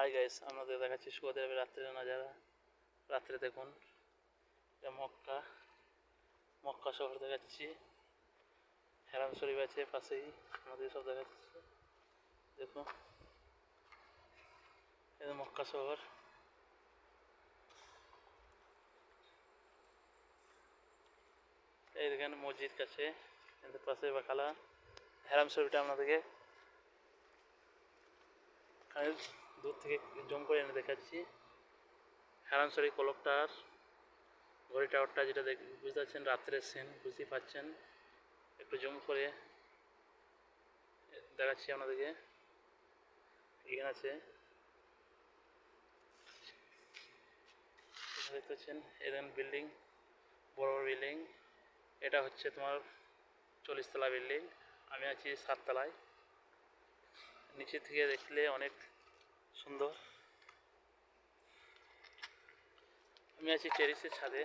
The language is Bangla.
হাই গাইস, আপনাদের দেখাচ্ছি সৌদি আরবের রাত্রের নাজারা। রাত্রে দেখুন, এটা মক্কা মক্কা শহর দেখাচ্ছি। হেরাম শরীফ আছে পাশেই, আমাদের সব দেখাচ্ছি। দেখুন, এটা মক্কা শহর। এই দেখেন মসজিদ কাছে, এদের পাশে বাকালা হেরাম শরীফটা আপনাদেরকে দূর থেকে জুম করে এনে দেখাচ্ছি। হেরাম শরীফ কলক টাওয়ার, ঘড়ি টাওয়ারটা যেটা বুঝতে পারছেন, রাত্রের সিন বুঝতেই পারছেন। একটু জুম করে দেখাচ্ছি আপনাদেরকে। এখানে আছে, দেখতে পাচ্ছেন এখানে বিল্ডিং, বড় বড় বিল্ডিং। এটা হচ্ছে তোমার 40 তলা বিল্ডিং, আমি আছি 7 তলায়। নিচে থেকে দেখলে অনেক সুন্দর। আমি আছি টেরিসের ছাদে।